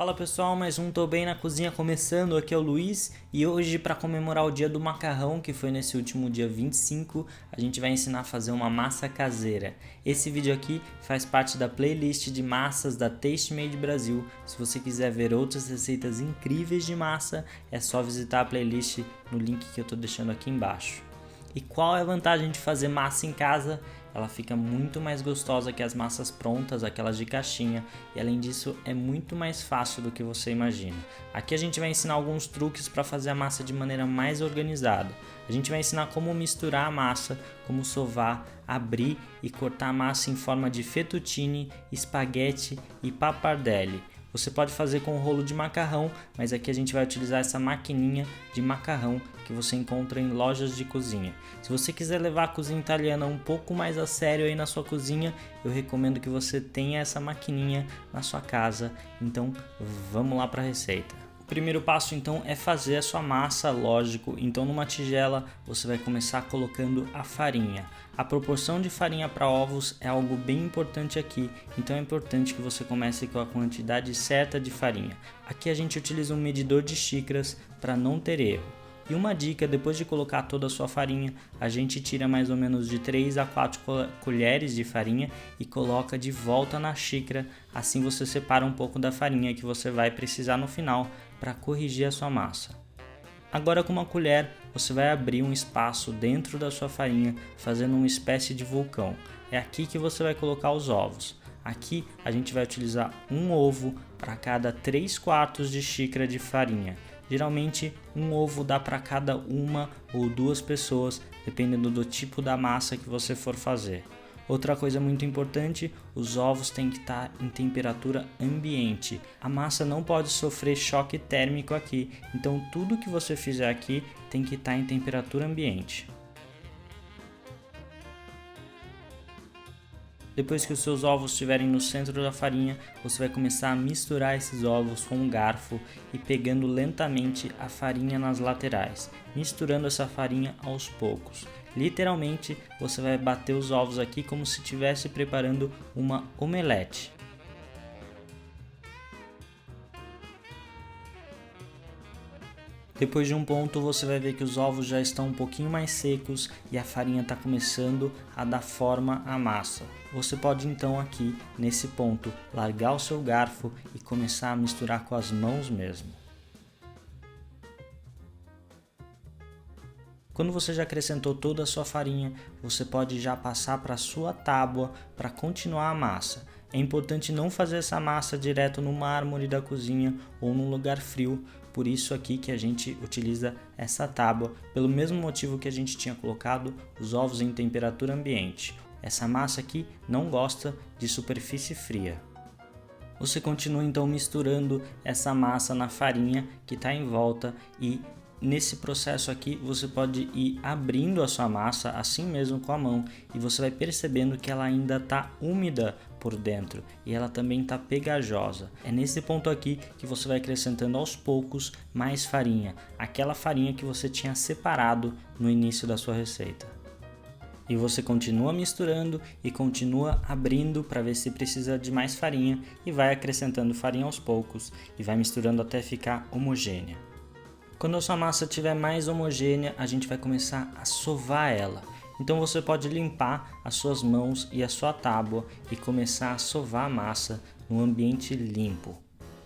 Fala pessoal, mais um Tô Bem na Cozinha começando, aqui é o Luiz e hoje para comemorar o dia do macarrão, que foi nesse último dia 25, a gente vai ensinar a fazer uma massa caseira. Esse vídeo aqui faz parte da playlist de massas da TasteMade Brasil. Se você quiser ver outras receitas incríveis de massa, é só visitar a playlist no link que eu tô deixando aqui embaixo. E qual é a vantagem de fazer massa em casa? Ela fica muito mais gostosa que as massas prontas, aquelas de caixinha, e além disso é muito mais fácil do que você imagina. Aqui a gente vai ensinar alguns truques para fazer a massa de maneira mais organizada. A gente vai ensinar como misturar a massa, como sovar, abrir e cortar a massa em forma de fettuccine, espaguete e pappardelle. Você pode fazer com o rolo de macarrão, mas aqui a gente vai utilizar essa maquininha de macarrão que você encontra em lojas de cozinha. Se você quiser levar a cozinha italiana um pouco mais a sério aí na sua cozinha, eu recomendo que você tenha essa maquininha na sua casa. Então vamos lá para a receita. O primeiro passo então é fazer a sua massa, lógico. Então numa tigela você vai começar colocando a farinha. A proporção de farinha para ovos é algo bem importante aqui, então é importante que você comece com a quantidade certa de farinha. Aqui a gente utiliza um medidor de xícaras para não ter erro. E uma dica, depois de colocar toda a sua farinha, a gente tira mais ou menos de 3 a 4 colheres de farinha e coloca de volta na xícara, assim você separa um pouco da farinha que você vai precisar no final para corrigir a sua massa. Agora com uma colher você vai abrir um espaço dentro da sua farinha, fazendo uma espécie de vulcão. É aqui que você vai colocar os ovos. Aqui a gente vai utilizar um ovo para cada 3/4 de xícara de farinha. Geralmente um ovo dá para cada uma ou duas pessoas, dependendo do tipo da massa que você for fazer. Outra coisa muito importante, os ovos têm que estar em temperatura ambiente. A massa não pode sofrer choque térmico aqui, então tudo que você fizer aqui tem que estar em temperatura ambiente. Depois que os seus ovos estiverem no centro da farinha, você vai começar a misturar esses ovos com um garfo e pegando lentamente a farinha nas laterais, misturando essa farinha aos poucos. Literalmente, você vai bater os ovos aqui como se estivesse preparando uma omelete. Depois de um ponto você vai ver que os ovos já estão um pouquinho mais secos e a farinha está começando a dar forma à massa. Você pode então aqui, nesse ponto, largar o seu garfo e começar a misturar com as mãos mesmo. Quando você já acrescentou toda a sua farinha, você pode já passar para a sua tábua para continuar a massa. É importante não fazer essa massa direto no mármore da cozinha ou num lugar frio, por isso aqui que a gente utiliza essa tábua, pelo mesmo motivo que a gente tinha colocado os ovos em temperatura ambiente. Essa massa aqui não gosta de superfície fria. Você continua então misturando essa massa na farinha que está em volta e nesse processo aqui você pode ir abrindo a sua massa assim mesmo com a mão e você vai percebendo que ela ainda está úmida por dentro e ela também está pegajosa. É nesse ponto aqui que você vai acrescentando aos poucos mais farinha, aquela farinha que você tinha separado no início da sua receita. E você continua misturando e continua abrindo para ver se precisa de mais farinha e vai acrescentando farinha aos poucos e vai misturando até ficar homogênea. Quando a sua massa estiver mais homogênea, a gente vai começar a sovar ela. Então você pode limpar as suas mãos e a sua tábua e começar a sovar a massa no ambiente limpo.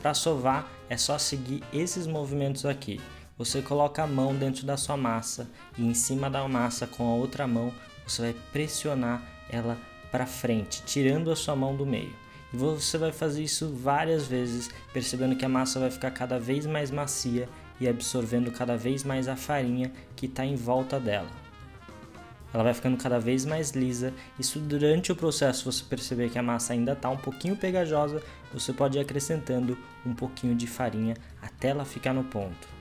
Para sovar é só seguir esses movimentos aqui. Você coloca a mão dentro da sua massa e em cima da massa com a outra mão você vai pressionar ela para frente, tirando a sua mão do meio. E você vai fazer isso várias vezes, percebendo que a massa vai ficar cada vez mais macia e absorvendo cada vez mais a farinha que está em volta dela. Ela vai ficando cada vez mais lisa. Isso durante o processo você perceber que a massa ainda está um pouquinho pegajosa, você pode ir acrescentando um pouquinho de farinha até ela ficar no ponto.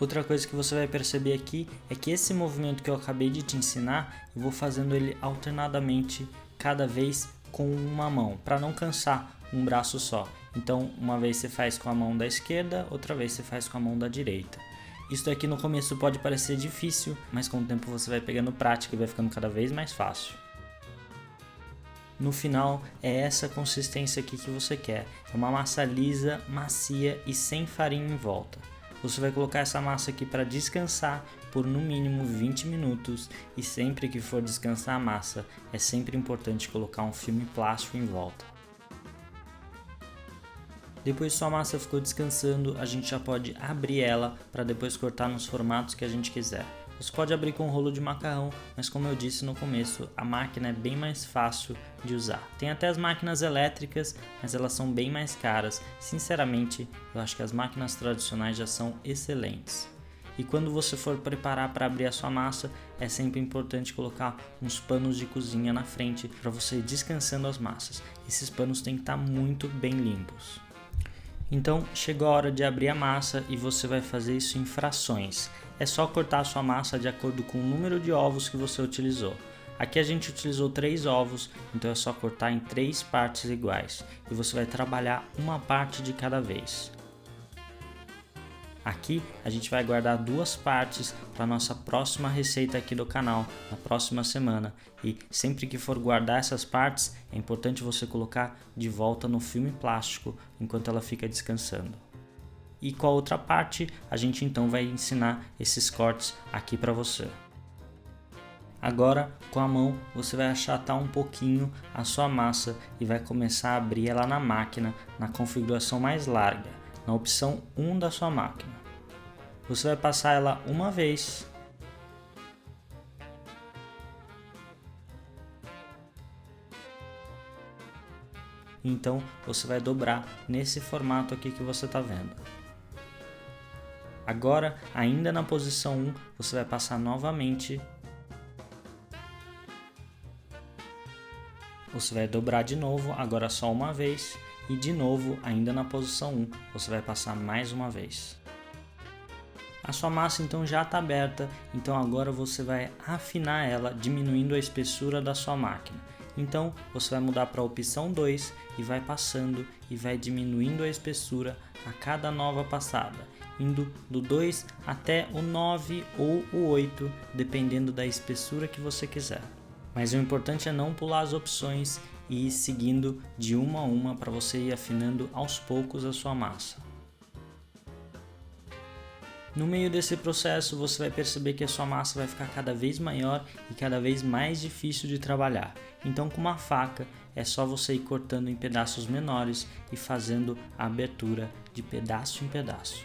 Outra coisa que você vai perceber aqui é que esse movimento que eu acabei de te ensinar, eu vou fazendo ele alternadamente cada vez com uma mão, para não cansar um braço só. Então uma vez você faz com a mão da esquerda, outra vez você faz com a mão da direita. Isso aqui no começo pode parecer difícil, mas com o tempo você vai pegando prática e vai ficando cada vez mais fácil. no final é essa consistência aqui que você quer. É uma massa lisa, macia e sem farinha em volta. Você vai colocar essa massa aqui para descansar por no mínimo 20 minutos e sempre que for descansar a massa, é sempre importante colocar um filme plástico em volta. Depois que sua massa ficou descansando, a gente já pode abrir ela para depois cortar nos formatos que a gente quiser. Você pode abrir com um rolo de macarrão, mas como eu disse no começo, a máquina é bem mais fácil de usar. Tem até as máquinas elétricas, mas elas são bem mais caras. Sinceramente, eu acho que as máquinas tradicionais já são excelentes. E quando você for preparar para abrir a sua massa, é sempre importante colocar uns panos de cozinha na frente para você ir descansando as massas. Esses panos têm que estar muito bem limpos. Então chegou a hora de abrir a massa e você vai fazer isso em frações. É só cortar a sua massa de acordo com o número de ovos que você utilizou. Aqui a gente utilizou 3 ovos, então é só cortar em 3 partes iguais. E você vai trabalhar uma parte de cada vez. Aqui a gente vai guardar 2 partes para nossa próxima receita aqui do canal, na próxima semana. E sempre que for guardar essas partes, é importante você colocar de volta no filme plástico enquanto ela fica descansando. E com a outra parte, a gente então vai ensinar esses cortes aqui para você. Agora, com a mão, você vai achatar um pouquinho a sua massa e vai começar a abrir ela na máquina, na configuração mais larga, na opção 1 da sua máquina. Você vai passar ela uma vez. Então, você vai dobrar nesse formato aqui que você está vendo. Agora, ainda na posição 1, você vai passar novamente. Você vai dobrar de novo, agora só uma vez. E de novo, ainda na posição 1, você vai passar mais uma vez. A sua massa então já está aberta, então agora você vai afinar ela diminuindo a espessura da sua máquina. Então você vai mudar para a opção 2 e vai passando e vai diminuindo a espessura a cada nova passada, indo do 2 até o 9 ou o 8, dependendo da espessura que você quiser. Mas o importante é não pular as opções e ir seguindo de uma a uma para você ir afinando aos poucos a sua massa. No meio desse processo você vai perceber que a sua massa vai ficar cada vez maior e cada vez mais difícil de trabalhar. Então com uma faca é só você ir cortando em pedaços menores e fazendo a abertura de pedaço em pedaço.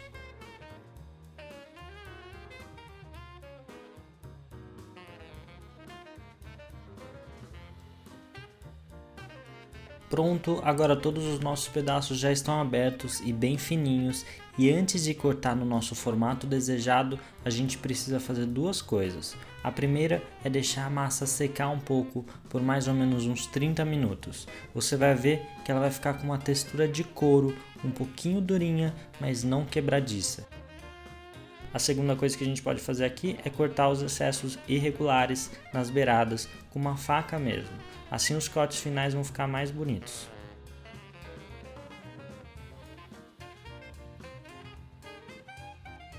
Pronto, agora todos os nossos pedaços já estão abertos e bem fininhos, e antes de cortar no nosso formato desejado, a gente precisa fazer 2 coisas. A primeira é deixar a massa secar um pouco por mais ou menos uns 30 minutos. Você vai ver que ela vai ficar com uma textura de couro, um pouquinho durinha, mas não quebradiça. A segunda coisa que a gente pode fazer aqui é cortar os excessos irregulares nas beiradas com uma faca mesmo. Assim os cortes finais vão ficar mais bonitos.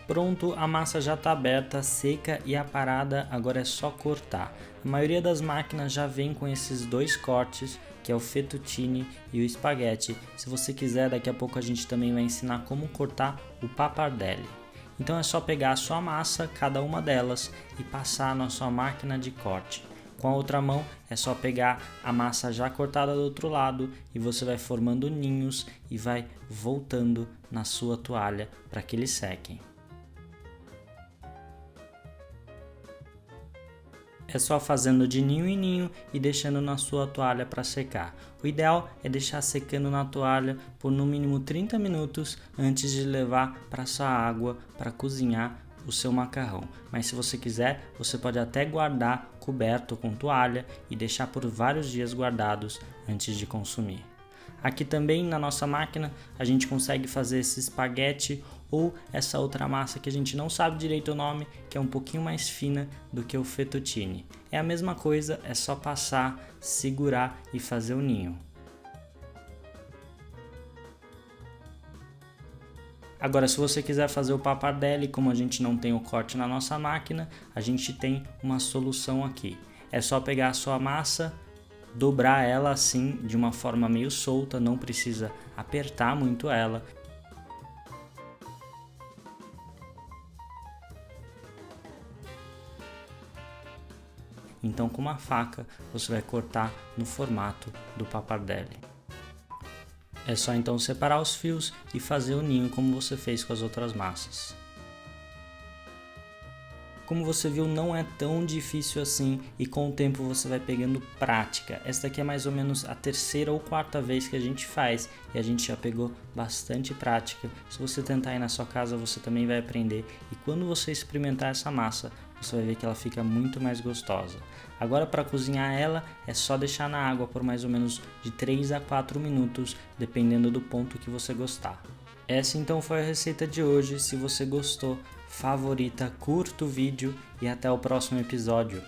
Pronto, a massa já está aberta, seca e aparada, agora é só cortar. A maioria das máquinas já vem com esses 2 cortes, que é o fettuccine e o espaguete. Se você quiser, daqui a pouco a gente também vai ensinar como cortar o pappardelle. Então é só pegar a sua massa, cada uma delas, e passar na sua máquina de corte. Com a outra mão é só pegar a massa já cortada do outro lado e você vai formando ninhos e vai voltando na sua toalha para que eles sequem. É só fazendo de ninho em ninho e deixando na sua toalha para secar. O ideal é deixar secando na toalha por no mínimo 30 minutos antes de levar para sua água para cozinhar o seu macarrão. Mas se você quiser, você pode até guardar coberto com toalha e deixar por vários dias guardados antes de consumir. Aqui também na nossa máquina a gente consegue fazer esse espaguete ou essa outra massa que a gente não sabe direito o nome, que é um pouquinho mais fina do que o fettuccine. É a mesma coisa, é só passar, segurar e fazer o ninho. Agora, se você quiser fazer o pappardelle, como a gente não tem o corte na nossa máquina, a gente tem uma solução aqui. É só pegar a sua massa, dobrar ela assim de uma forma meio solta, não precisa apertar muito ela. Então com uma faca você vai cortar no formato do pappardelle. É só então separar os fios e fazer o ninho como você fez com as outras massas. Como você viu, não é tão difícil assim e com o tempo você vai pegando prática. Esta aqui é mais ou menos a terceira ou quarta vez que a gente faz e a gente já pegou bastante prática. Se você tentar ir na sua casa, você também vai aprender e quando você experimentar essa massa, você vai ver que ela fica muito mais gostosa. Agora para cozinhar ela, é só deixar na água por mais ou menos de 3 a 4 minutos, dependendo do ponto que você gostar. Essa então foi a receita de hoje. Se você gostou, favorita, curta o vídeo e até o próximo episódio.